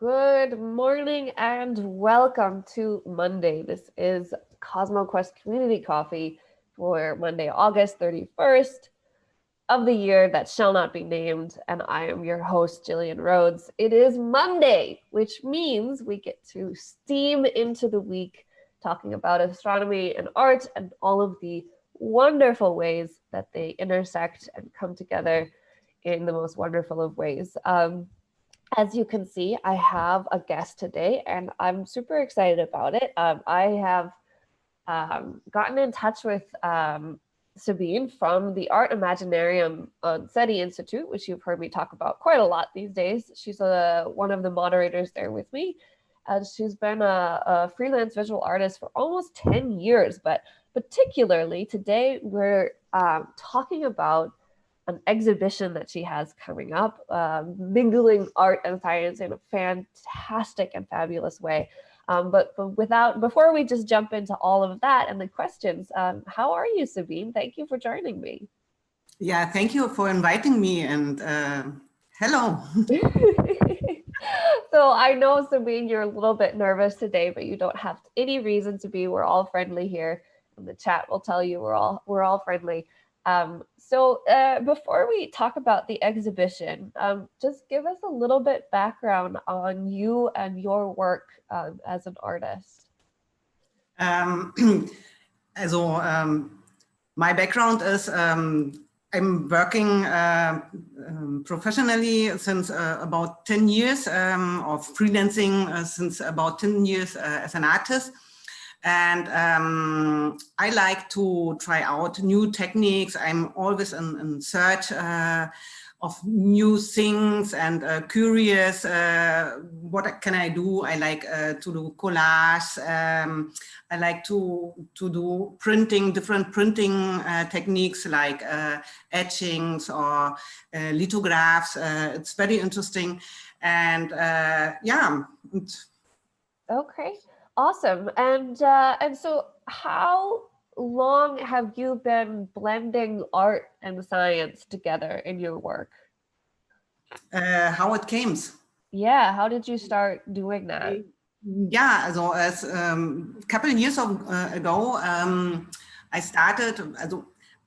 Good morning and welcome to Monday. This is CosmoQuest Community Coffee for Monday, August 31st of the year that shall not be named. And I am your host, Gillian Rhodes. It is Monday, which means we get to steam into the week talking about astronomy and art and all of the wonderful ways that they intersect and come together in the most wonderful of ways. As you can see, I have a guest today, and I'm super excited about it. I have gotten in touch with Sabine from the Art Imaginarium on SETI Institute, which you've heard me talk about quite a lot these days. She's one of the moderators there with me, and she's been a freelance visual artist for almost 10 years. But particularly today, we're talking about an exhibition that she has coming up, mingling art and science in a fantastic and fabulous way. But before we just jump into all of that and the questions, how are you, Sabine? Thank you for joining me. Yeah, thank you for inviting me, and hello. So I know, Sabine, you're a little bit nervous today, but you don't have any reason to be. We're all friendly here. And the chat will tell you we're all friendly. So before we talk about the exhibition, just give us a little bit background on you and your work as an artist. My background is I'm working professionally since about 10 years, of freelancing since about 10 years as an artist. And I like to try out new techniques. I'm always in search of new things and curious. What can I do? I like to do collage. I like to do printing, different printing techniques like etchings or lithographs. It's very interesting. And yeah. Okay. Awesome. And so how long have you been blending art and science together in your work? How it came? Yeah, how did you start doing that? Yeah, so as a couple of years ago, I started.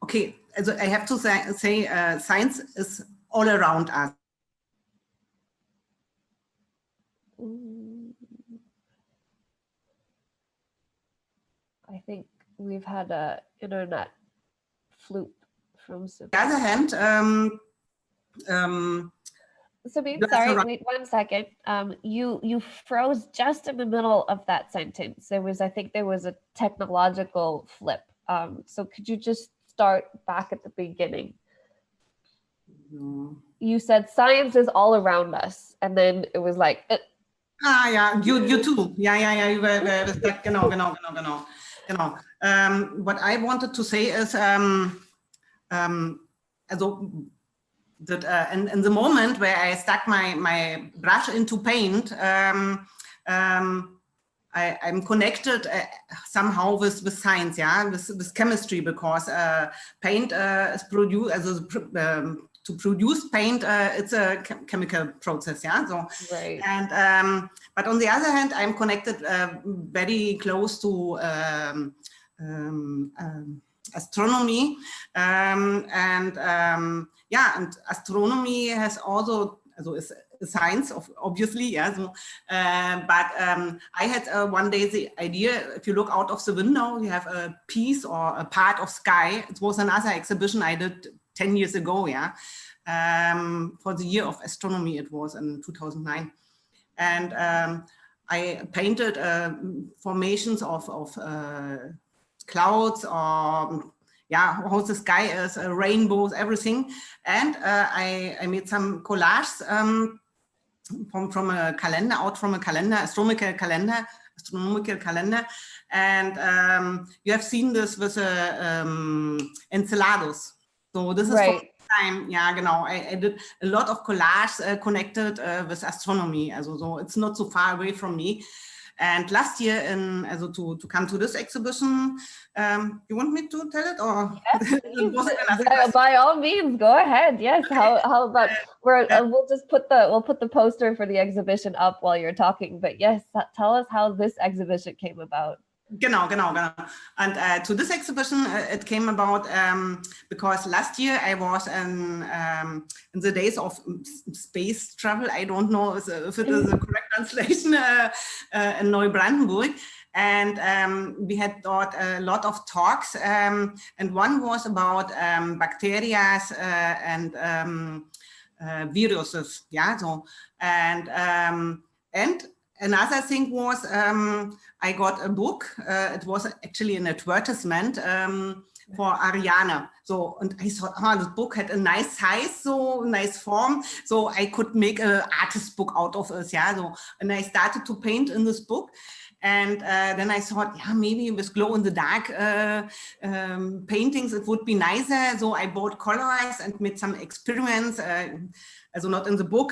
Okay, I have to say science is all around us. I think we've had a internet fluke from Sabine. On the other hand, Sabine, sorry, wait 1 second. You froze just in the middle of that sentence. I think there was a technological flip. So could you just start back at the beginning? You said science is all around us, and then it was like. Yeah, you too. Yeah. You were stuck. Genau. What I wanted to say is, that in the moment where I stuck my brush into paint, I'm connected somehow with science, yeah, with chemistry, because paint is produced to produce paint. It's a chemical process, yeah. So, right. And but on the other hand, I'm connected very close to astronomy, and astronomy has also is science, obviously, yeah. So, but I had one day the idea: if you look out of the window, you have a piece or a part of sky. It was another exhibition I did 10 years ago, yeah, for the year of astronomy. It was in 2009, and I painted formations of clouds, or how the sky is, rainbows, everything. And I made some collages from a calendar, astronomical calendar. And you have seen this with Enceladus. So this is right. for time. Yeah, genau. I did a lot of collage connected with astronomy. So it's not so far away from me. And last year, to come to this exhibition, you want me to tell it, or yes, please. By all means, go ahead. Yes. How about we'll just put the poster for the exhibition up while you're talking. But yes, tell us how this exhibition came about. Genau. And to this exhibition, it came about because last year I was in the days of space travel. I don't know if it is a correct translation, in Neubrandenburg. And we had got a lot of talks, and one was about bacteria and viruses. Yeah, so and another thing was I got a book. It was actually an advertisement for Ariane. So, and I thought, this book had a nice size, so nice form. So I could make an artist book out of it. Yeah. So, and I started to paint in this book. And then I thought, yeah, maybe with glow-in-the-dark paintings, it would be nicer. So I bought colors and made some experiments. Also not in the book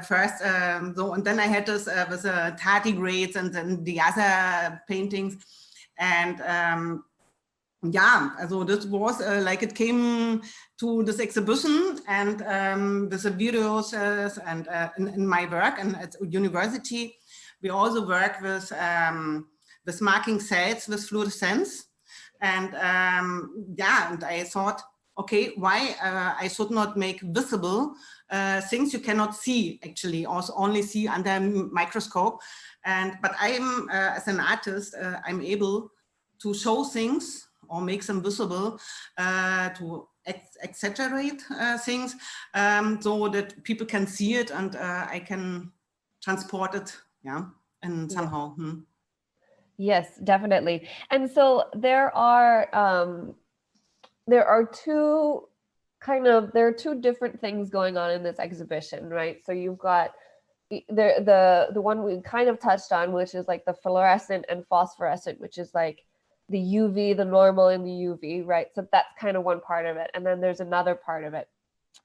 first. So, and then I had this with Tardigrades and then the other paintings. And yeah, so this was like it came to this exhibition, and with the videos and in my work and at university, we also work with marking cells with fluorescence. And yeah, and I thought, okay, why I should not make visible things you cannot see, actually, also only see under a microscope. But I'm, as an artist, I'm able to show things or make them visible, to exaggerate things, so that people can see it, and I can transport it, yeah, and somehow. Yeah. Yes, definitely. And so there are two different things going on in this exhibition, right? So you've got the one we kind of touched on, which is like the fluorescent and phosphorescent, which is like the UV, the normal and the UV, right? So that's kind of one part of it. And then there's another part of it.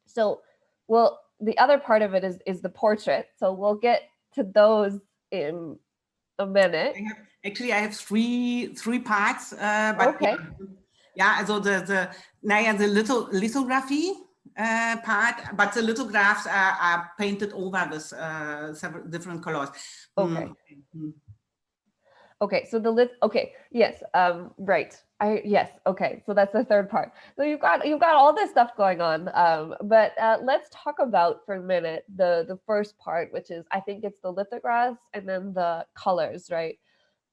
So, well, the other part of it is the portrait. So we'll get to those in a minute. I have three parts. But okay. Yeah, so the lithography part, but the lithographs are painted over with several different colors. Okay. Okay, so yes, right. Yes, okay, so that's the third part. So you've got all this stuff going on, but let's talk about for a minute the first part, which is, I think it's the lithographs and then the colors, right?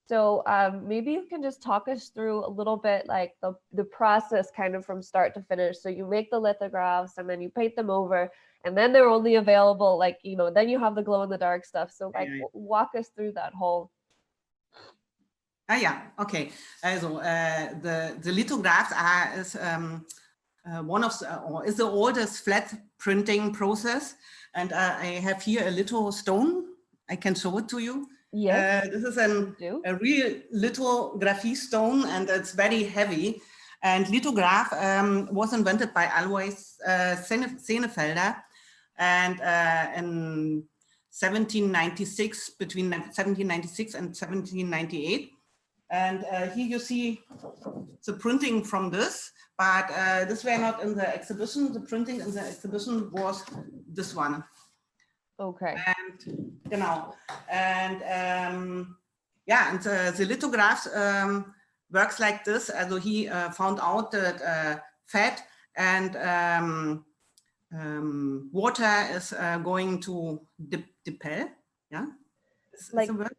So maybe you can just talk us through a little bit, like the process kind of from start to finish. So you make the lithographs and then you paint them over, and then they're only available, like, then you have the glow-in-the-dark stuff. So like, walk us through that whole. Yeah, okay. Also, the lithographs is is the oldest flat printing process, and I have here a litho stone. I can show it to you. Yes. This is a real lithography stone, and it's very heavy. And lithograph was invented by Alois Senefelder, and in 1796, between 1796 and 1798. And here you see the printing from this, but this were not in the exhibition. The printing in the exhibition was this one. Okay. And and yeah, and the lithographs works like this. Also he found out that fat and water is going to depel. Yeah, like the word?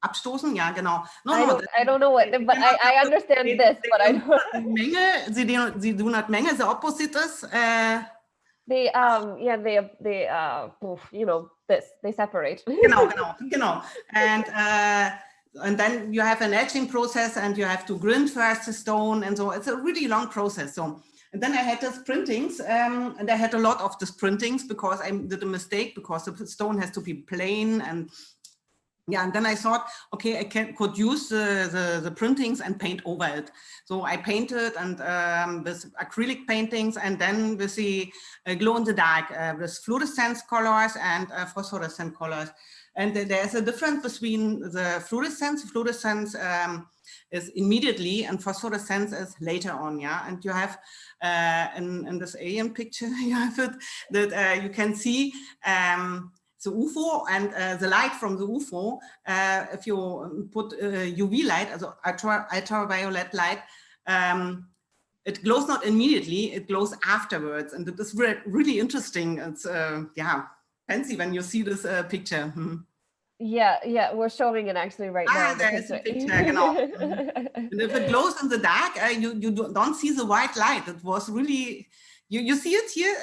Abstoßen, ja, genau. I don't know what, but I understand this, but I don't. Menge, they do not Menge, the opposite is. They they separate. Genau. And then you have an etching process, and you have to grind first the stone, and so it's a really long process. So, and then I had these printings, and I had a lot of these printings because I did a mistake, because the stone has to be plain, and yeah, and then I thought, okay, I could use the printings and paint over it. So I painted, and with acrylic paintings, and then with the glow-in-the-dark, with fluorescent colors and phosphorescent colors. And there's a difference between the fluorescence. Fluorescence is immediately, and phosphorescence is later on, yeah. And you have in this alien picture, you have it that you can see the UFO and the light from the UFO. If you put UV light, also ultraviolet light, it glows not immediately; it glows afterwards, and it is really interesting. It's yeah, fancy when you see this picture. Yeah, we're showing it actually right now. There is a picture, genau. And if it glows in the dark, you don't see the white light. It was really, you see it here,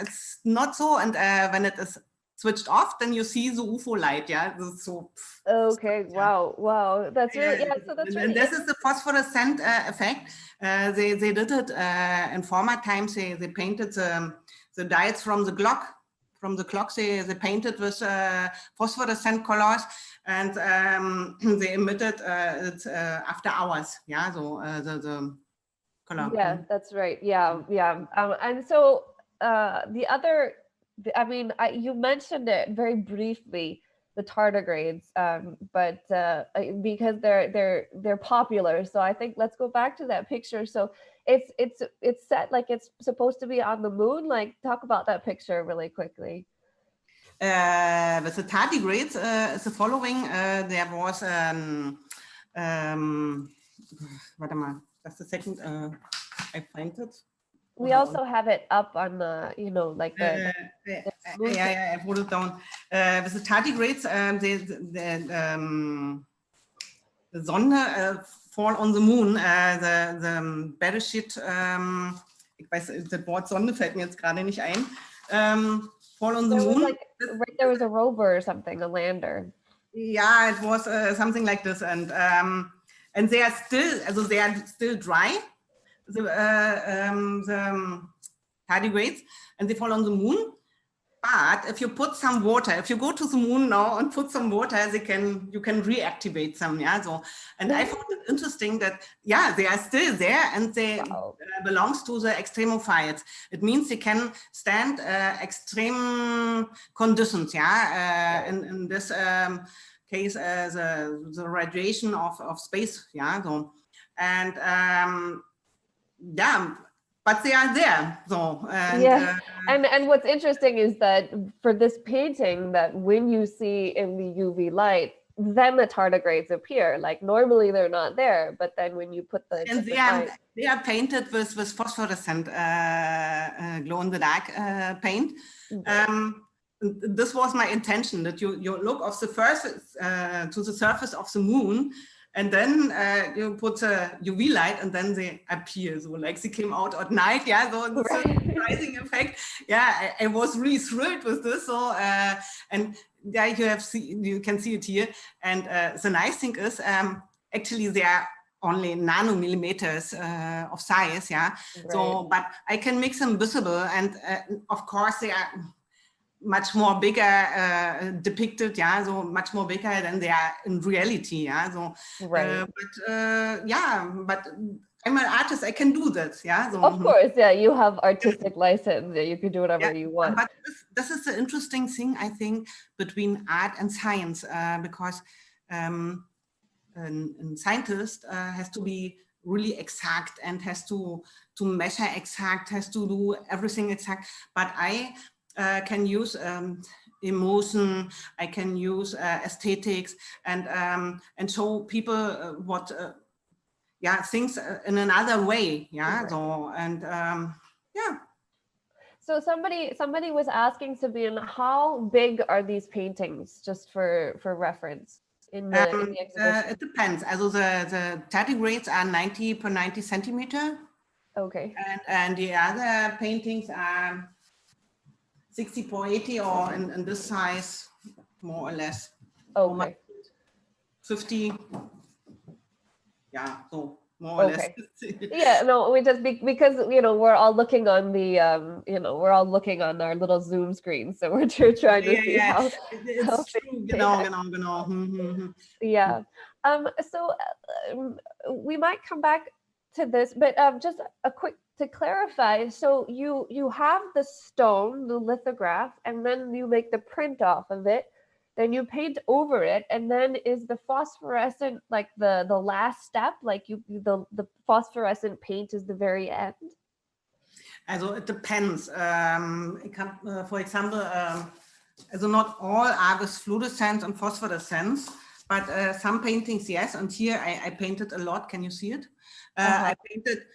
it's not so, and when it is switched off, then you see the UFO light, yeah. So okay, wow, that's really, yeah. So that's really. And this is the phosphorescent effect. They did it in former times. They painted the dials from the clock. From the clocks, they painted with phosphorescent colors, and they emitted it after hours. Yeah, so the color. Yeah, that's right. Yeah. And so the other, I mean, you mentioned it very briefly, the tardigrades, but because they're popular, so I think let's go back to that picture. So it's set like it's supposed to be on the moon. Like, talk about that picture really quickly. With the tardigrades, is the following. There was warte mal, just a second. I find it. We also have it up on the, you know, like the I put it down. With the tardigrades, the Sonne fall on the moon. The battleship, ich weiß, das Wort Sonne fällt mir jetzt gerade nicht ein. Fall on the moon. Like, right, there was a rover or something, a lander. Yeah, it was something like this, and they are still dry. The tardigrades, and they fall on the moon. But if you put some water, if you go to the moon now and put some water, you can reactivate them. Yeah. So, and I found it interesting that they are still there, and they belongs to the extremophiles. It means they can stand extreme conditions. Yeah. In this case, the radiation of space. Yeah. So, and but they are there. So and what's interesting is that for this painting, that when you see in the UV light, then the tardigrades appear. Like, normally they're not there, but then when you put the they are painted with phosphorescent glow-in-the-dark paint. This was my intention, that you look off the first to the surface of the moon. And then you put a UV light, and then they appear. So like they came out at night, yeah. So it's a surprising effect. Yeah, I was really thrilled with this. So and you can see it here. And the nice thing is, actually they are only nanomillimeters of size, yeah. Right. So, but I can make them visible, and of course they are much more bigger depicted, yeah, so much more bigger than they are in reality, yeah. So, but I'm an artist, I can do that, yeah. So, of course, yeah, you have artistic license, you can do whatever you want. But this is the interesting thing, I think, between art and science, because a scientist has to be really exact and has to measure exact, has to do everything exact. But I can use emotion, I can use aesthetics, and show people what things in another way, yeah. Right. So, and so somebody was asking Sabine, how big are these paintings, just for reference, in the exhibition? It depends. Also the tardigrades are 90 per 90 centimeter. Okay. And the other paintings are 60 per 80, or in this size, more or less. Okay. 50. Yeah, so more or less. Yeah, no, we just because we're all looking on the we're all looking on our little Zoom screen, so we're trying to see how it's true. Genau. Yeah. So we might come back to this, but just a quick to clarify. So you have the stone, the lithograph, and then you make the print off of it. then you paint over it, and then is the phosphorescent like the last step, like the phosphorescent paint is the very end? Also it depends. For example, also not all are with fluorescence and phosphorescence, but some paintings, yes. And here I painted a lot. Can you see it? I painted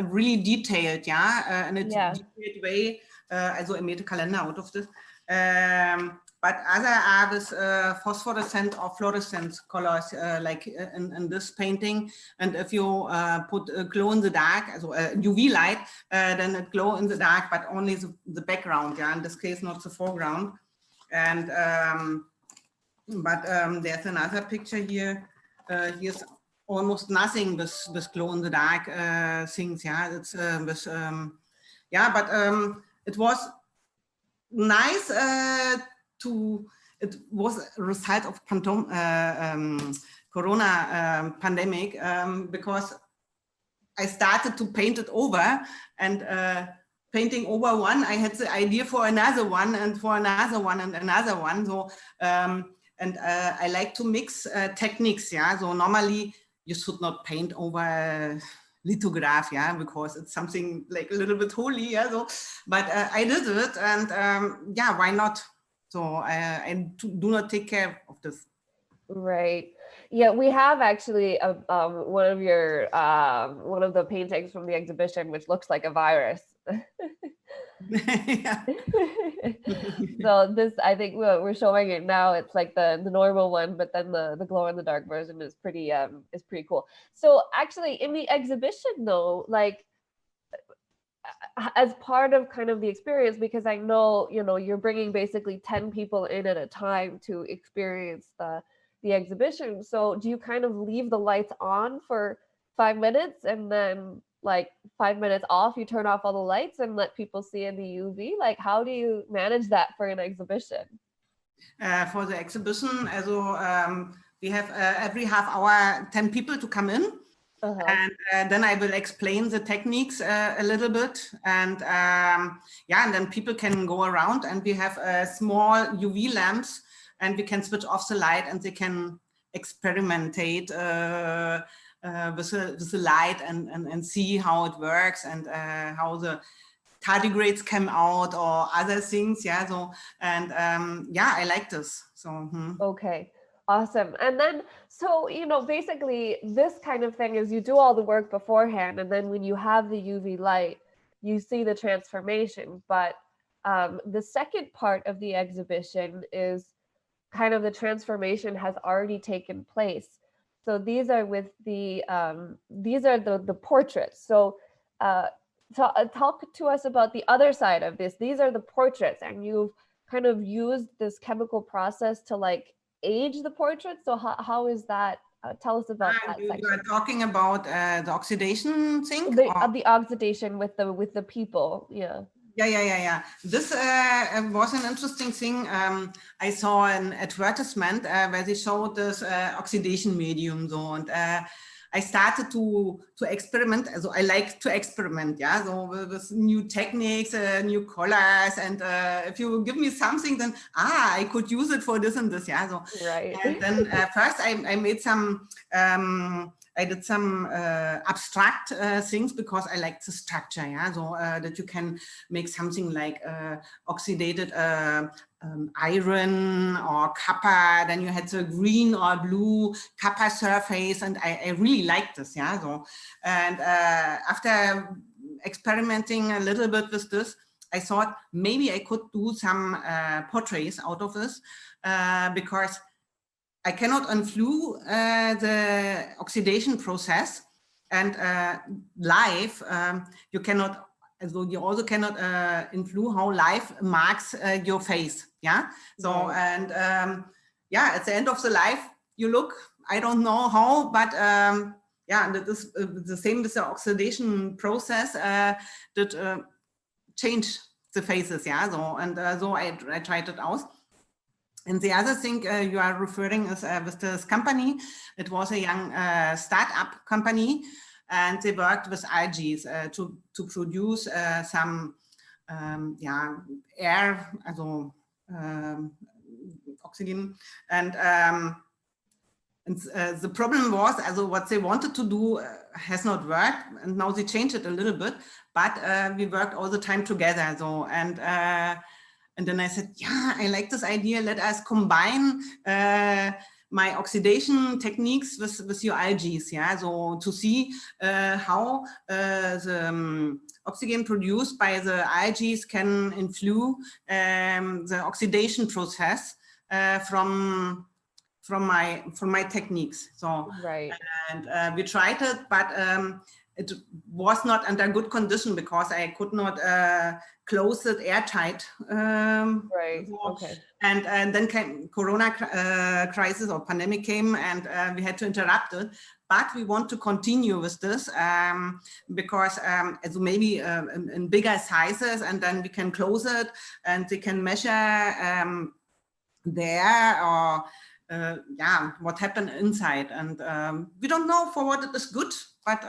really detailed, yeah, in a detailed way. Also I made a calendar out of this. But other are with phosphorescent or fluorescent colors, like in this painting. And if you put a glow in the dark, also UV light, then it glow in the dark, but only the background, yeah, in this case, not the foreground. And there's another picture here. Here's almost nothing with glow in the dark things, yeah. It's yeah, but it was nice it was a result of Corona pandemic, because I started to paint it over, and painting over one, I had the idea for another one and for another one and another one. So and I like to mix techniques, yeah. So normally you should not paint over lithograph, yeah, because it's something like a little bit holy, yeah. So, but I did it, and yeah, why not? So I do not take care of this. Right. Yeah, we have actually one of your one of the paintings from the exhibition, which looks like a virus. So this, I think we're showing it now. It's like the normal one, but then the glow in the dark version is pretty cool. So actually, in the exhibition, though, like as part of kind of the experience, because I know, you know, you're bringing basically 10 people in at a time to experience the exhibition. So do you kind of leave the lights on for 5 minutes and then like 5 minutes off, you turn off all the lights and let people see in the UV? Like, how do you manage that for an exhibition? For the exhibition, also we have every half hour 10 people to come in. And then I will explain the techniques a little bit, and yeah, and then people can go around, and we have small UV lamps, and we can switch off the light, and they can experimentate with the light and see how it works, and how the tardigrades come out or other things, yeah. So, and yeah, I like this. So okay. Awesome. And then, so, you know, basically this kind of thing is you do all the work beforehand, and then when you have the UV light, you see the transformation. But the second part of the exhibition is kind of the transformation has already taken place. So these are with the portraits. So talk to us about the other side of this. These are the portraits, and you've kind of used this chemical process to like age the portrait. So how is that? Tell us about that section. You are talking about the oxidation thing? The oxidation with the people, yeah. Yeah. This was an interesting thing. I saw an advertisement where they showed this oxidation medium. So, and I started to experiment. So I like to experiment, yeah. So with new techniques, new colors, and if you give me something, then I could use it for this and this, yeah. So right. And then first I made some. I did some abstract things because I like the structure, yeah. So that you can make something like oxidated iron or copper. Then you had the green or blue copper surface, and I really liked this, yeah. So, and after experimenting a little bit with this, I thought maybe I could do some portraits out of this because I cannot influence the oxidation process, and live you cannot. So you also cannot influence how life marks your face, yeah. So and yeah, at the end of the life, you look. I don't know how, but yeah, that is the same with the oxidation process that change the faces, yeah. So and so I tried it out. And the other thing you are referring is with this company. It was a young startup company, and they worked with algae to produce some yeah, air, also oxygen. And the problem was, also what they wanted to do has not worked, and now they changed it a little bit, but we worked all the time together. So, and then I said, yeah, I like this idea. Let us combine my oxidation techniques with your algae, yeah. So to see how the oxygen produced by the algae can influence the oxidation process from my techniques. So Right. and we tried it, but it was not under good condition because I could not close it airtight. Right. So, Okay. and then came Corona crisis or pandemic came, and we had to interrupt it. But we want to continue with this because so maybe in bigger sizes, and then we can close it, and they can measure there or yeah, what happened inside. And we don't know for what it is good, but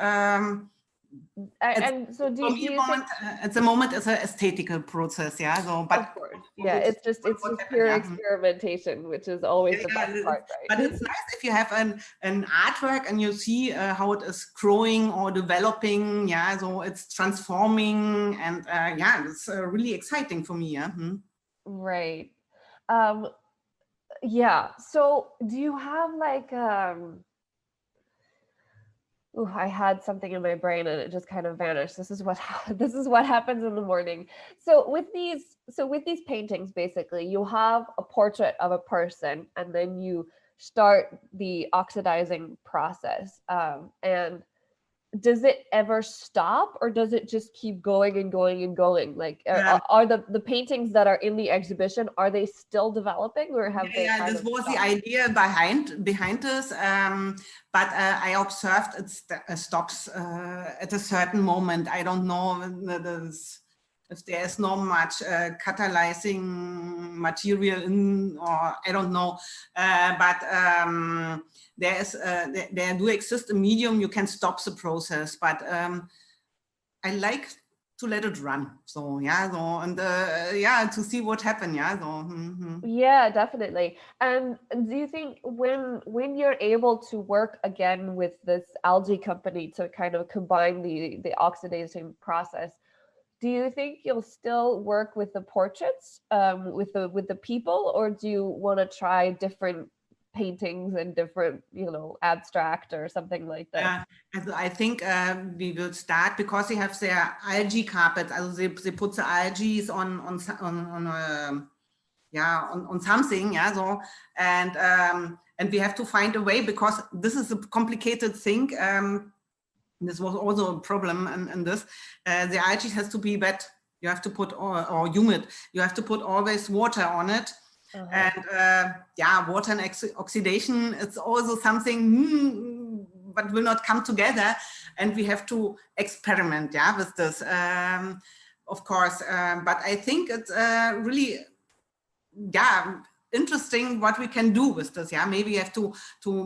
And so do you think at the moment it's an aesthetical process, yeah. So, but of course, yeah, it's just pure experimentation, which is always the best part, right? But it's nice if you have an artwork and you see how it is growing or developing, yeah. So it's transforming, and yeah, it's really exciting for me, yeah. Right. Yeah. So do you have like ooh, I had something in my brain and it just kind of vanished. This is what happens in the morning. So with these paintings, basically, you have a portrait of a person, and then you start the oxidizing process. And does it ever stop, or does it just keep going and going and going? Like, are the paintings that are in the exhibition, are they still developing, or have they yeah, kind this of was stopped? the idea behind this, but I observed it stops at a certain moment. I don't know if there is not much catalyzing material in, or I don't know, but there do exist a medium you can stop the process, but I like to let it run. So yeah, so and yeah, to see what happened. Yeah, so. Yeah, definitely. And do you think when you're able to work again with this algae company to kind of combine the oxidation process, do you think you'll still work with the portraits, with the people, or do you want to try different paintings and different, abstract or something like this? I think we will start because they have their algae carpets. Also they put the algae on something, yeah. So and we have to find a way, because this is a complicated thing. This was also a problem in this. The algae has to be wet. You have to put or humid. You have to put always water on it. And yeah, water and oxidation, it's also something but will not come together, and we have to experiment, yeah, with this, of course. But I think it's really, yeah, interesting what we can do with this. Yeah, maybe you have to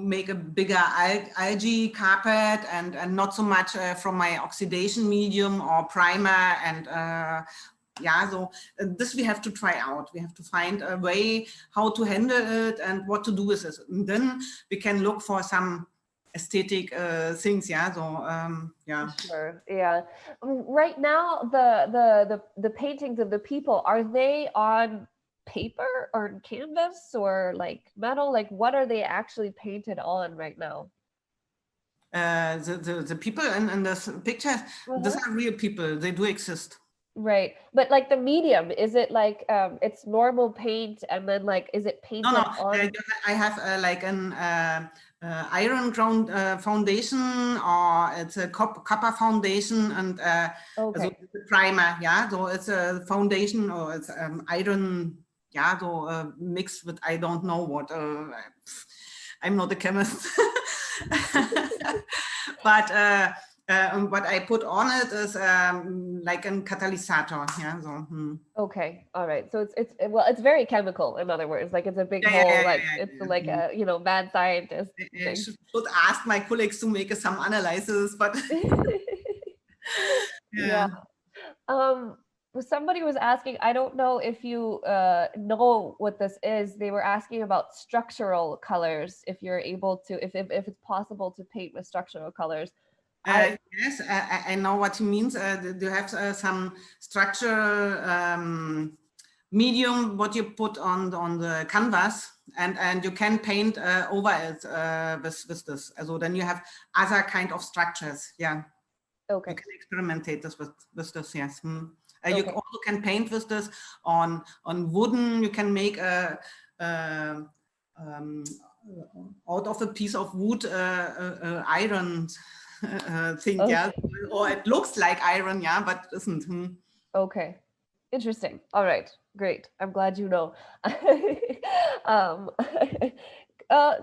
make a bigger algae carpet, and not so much from my oxidation medium or primer, and yeah, so this we have to try out. We have to find a way how to handle it and what to do with it. And then we can look for some aesthetic things. Yeah, so yeah. Sure. Yeah. Right now, the paintings of the people, are they on paper or canvas or like metal? Like, what are they actually painted on right now? The people in this picture, these are real people. They do exist. Right. But like the medium, is it like it's normal paint, and then like is it painted on? I have like an iron ground foundation, or it's a copper foundation, and so it's a primer, yeah. So it's a foundation, or it's iron, yeah. So mixed with I don't know what. I'm not a chemist, but what I put on it is like a catalyst, yeah. So. Okay, all right. So it's very chemical. In other words, like it's a big hole. Like it's like a mad scientist. I should ask my colleagues to make some analysis, but yeah. somebody was asking, I don't know if you know what this is. They were asking about structural colors, if you're able to, if it's possible to paint with structural colors. Yes, I know what he means. You have some structural medium what you put on the canvas, and you can paint over it with this. So then you have other kind of structures. Yeah. Okay. You can experimentate this with this. Yes. Okay. You also can paint with this on wooden. You can make a out of a piece of wood iron thing, Okay. yeah, or it looks like iron, yeah, but it isn't. Okay. Interesting. All right. Great. I'm glad you know. um,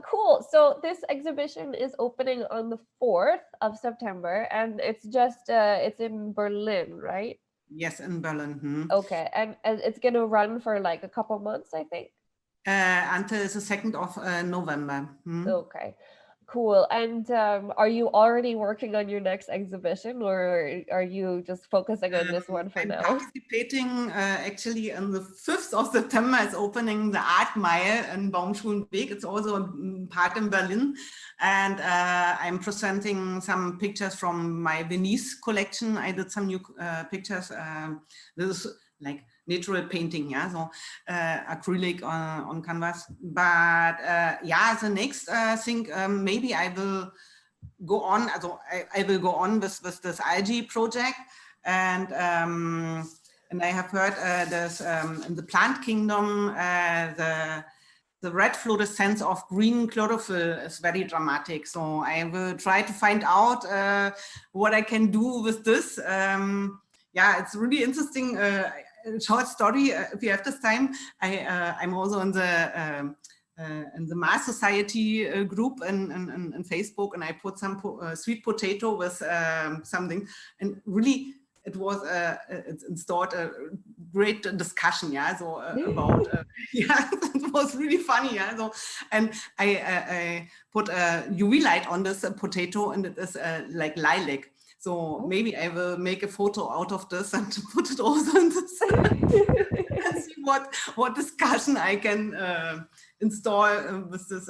cool. So this exhibition is opening on the 4th of September, and it's just it's in Berlin, right? Yes, in Berlin. Okay, and it's gonna run for like a couple months, I think. Until the 2nd of November. Okay, cool. And are you already working on your next exhibition, or are you just focusing on this one for I'm now? participating actually on the 5th of September. It's opening the Art Mile in Baumschulenweg. It's also a part in Berlin. And I'm presenting some pictures from my Venice collection. I did some new pictures. This is like natural painting, yeah, so acrylic on canvas. But yeah, the next thing, maybe I will go on. Also, I will go on with this algae project, and I have heard there's in the plant kingdom the red fluorescence of green chlorophyll is very dramatic. So I will try to find out what I can do with this. Yeah, it's really interesting. Short story. If you have this time, I'm also in the Mars Society group in Facebook, and I put some sweet potato with something, and really it was it installed a great discussion, yeah. So about yeah, it was really funny, yeah. So and I put a UV light on this potato, and it is like lilac. So maybe I will make a photo out of this and put it also in this and see what discussion I can install with this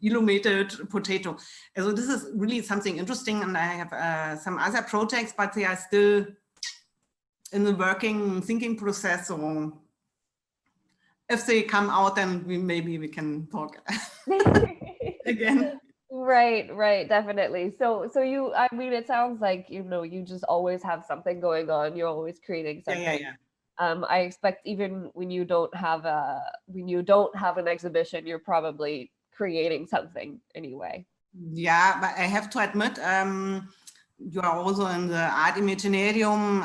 illuminated potato. So this is really something interesting, and I have some other projects, but they are still in the thinking process. So if they come out, then maybe we can talk again. Right, definitely. So you, I mean, it sounds like, you just always have something going on. You're always creating something. Yeah. I expect even when you don't have an exhibition, you're probably creating something anyway. Yeah, but I have to admit, you are also in the Art Imaginarium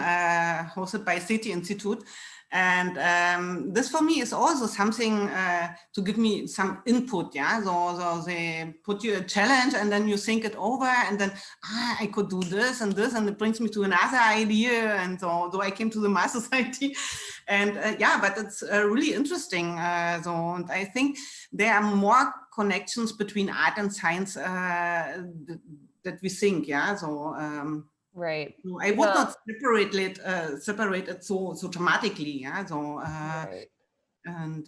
hosted by City Institute. And this for me is also something to give me some input, yeah. So they put you a challenge, and then you think it over, and then I could do this, and it brings me to another idea, and so I came to the Mars Society, and yeah, but it's really interesting. And I think there are more connections between art and science that we think, yeah. So. Right. So I would not separate it so dramatically, yeah. So right. and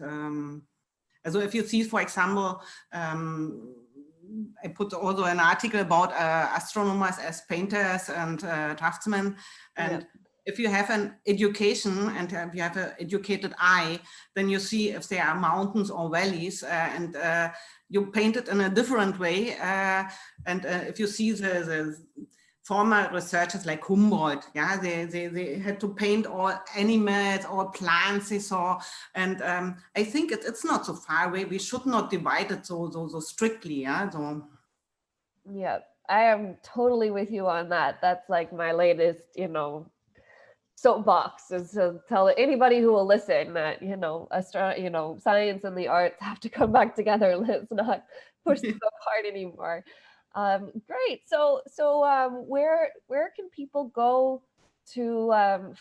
so if you see, for example, I put also an article about astronomers as painters and draftsmen, and if you have an education and if you have an educated eye, then you see if there are mountains or valleys, and you paint it in a different way. And if you see the former researchers like Humboldt, yeah, they had to paint all animals, all plants they saw, and I think it's not so far away. We should not divide it so strictly, yeah. So. Yeah, I am totally with you on that. That's like my latest, soapbox, is to tell anybody who will listen that science and the arts have to come back together. Let's not push them apart anymore. Great. So where can people go to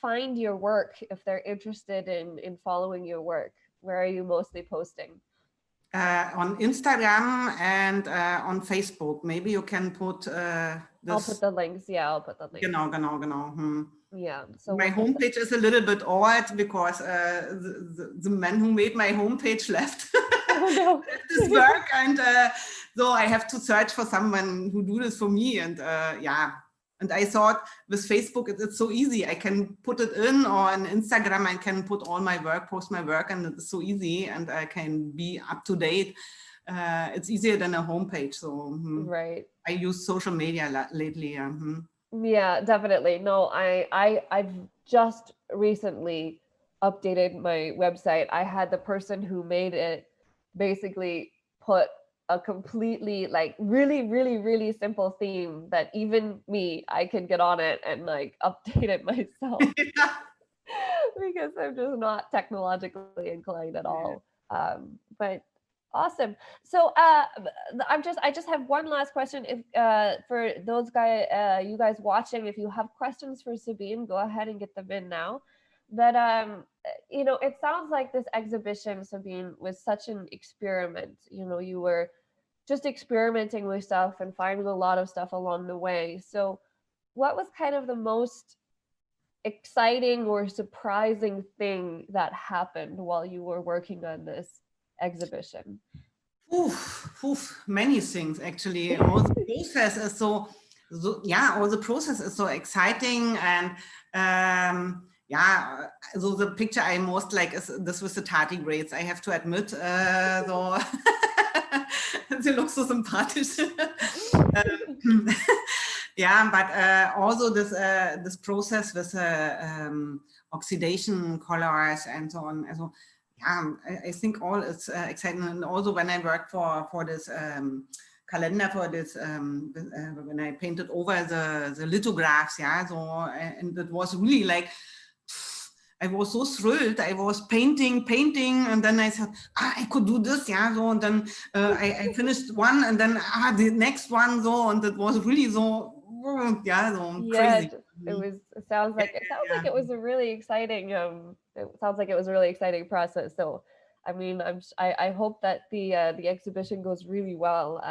find your work if they're interested in following your work? Where are you mostly posting? On Instagram and on Facebook. Maybe you can put this. I'll put the links. Yeah, I'll put the links. Genau. Yeah. So my homepage is a little bit odd because the man who made my homepage left. Oh no. This work, and so I have to search for someone who do this for me. And yeah, and I thought with Facebook it's so easy. I can put it in, or on Instagram I can put all my work, post my work, and it's so easy, and I can be up to date. It's easier than a homepage. So right. I use social media lately. Yeah, definitely. No, I've just recently updated my website. I had the person who made it basically put a completely like really simple theme that even me, I can get on it and like update it myself. Yeah. Because I'm just not technologically inclined at all. But awesome. So I just have one last question. If for those you guys watching, if you have questions for Sabine, go ahead and get them in now. But you know, it sounds like this exhibition, Sabine, was such an experiment. You know, you were just experimenting with stuff and finding a lot of stuff along the way. So what was kind of the most exciting or surprising thing that happened while you were working on this exhibition? Many things actually. All the process is so yeah, all the process is so exciting, and yeah, so the picture I most like is this with the tardigrades, I have to admit. So they look so sympathisch. Yeah, but also this process with oxidation colors and so on. So yeah, I think all is exciting. And also when I worked for this calendar, for this when I painted over the lithographs, yeah. So and it was really like, I was so thrilled. I was painting, and then I said, I could do this, yeah. So and then I finished one, and then the next one, so, and it was really so, yeah, so crazy. It sounds like it was a really exciting it sounds like it was a really exciting process. So I mean, I hope that the exhibition goes really well,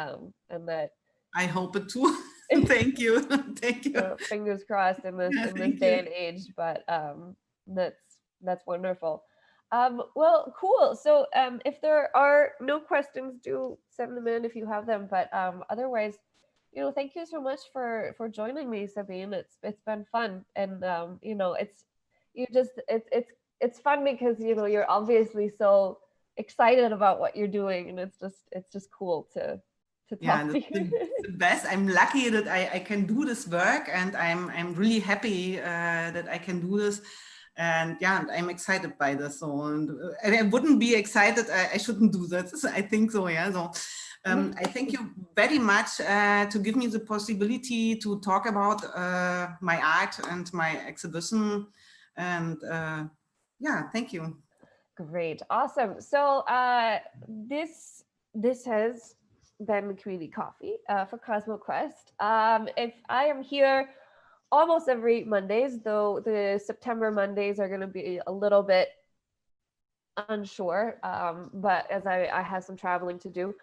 and that I hope it too. Thank you. Thank you. Fingers crossed in this day and age, but that's wonderful. Well, cool. So if there are no questions, do send them in if you have them. But otherwise, you know, thank you so much for joining me, Sabine. It's been fun, and you know, it's fun because you know you're obviously so excited about what you're doing, and it's just cool to talk to you. The best. I'm lucky that I can do this work, and I'm really happy that I can do this. And yeah, I'm excited by this. So, and I wouldn't be excited, I shouldn't do that. So I think so, yeah. So I thank you very much to give me the possibility to talk about my art and my exhibition. And yeah, thank you. Great, awesome. So this has been Community Coffee for CosmoQuest. If I am here almost every Mondays, though the September Mondays are going to be a little bit unsure, but as I have some traveling to do.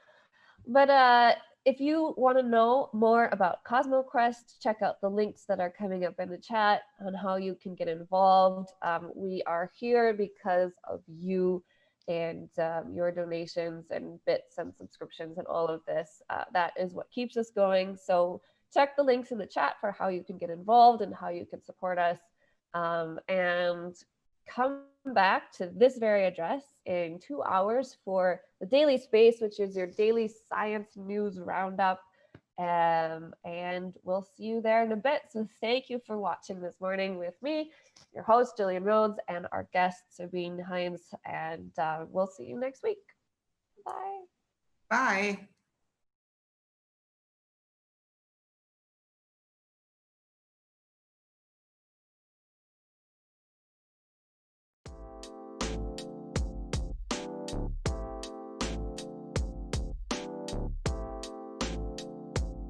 But if you want to know more about CosmoQuest, check out the links that are coming up in the chat on how you can get involved. We are here because of you and your donations and bits and subscriptions and all of this. That is what keeps us going. So check the links in the chat for how you can get involved and how you can support us. And come back to this very address in 2 hours for the Daily Space, which is your daily science news roundup. And we'll see you there in a bit. So thank you for watching this morning with me, your host, Gillian Rhodes, and our guest, Sabine Heinz. And we'll see you next week. Bye. Bye.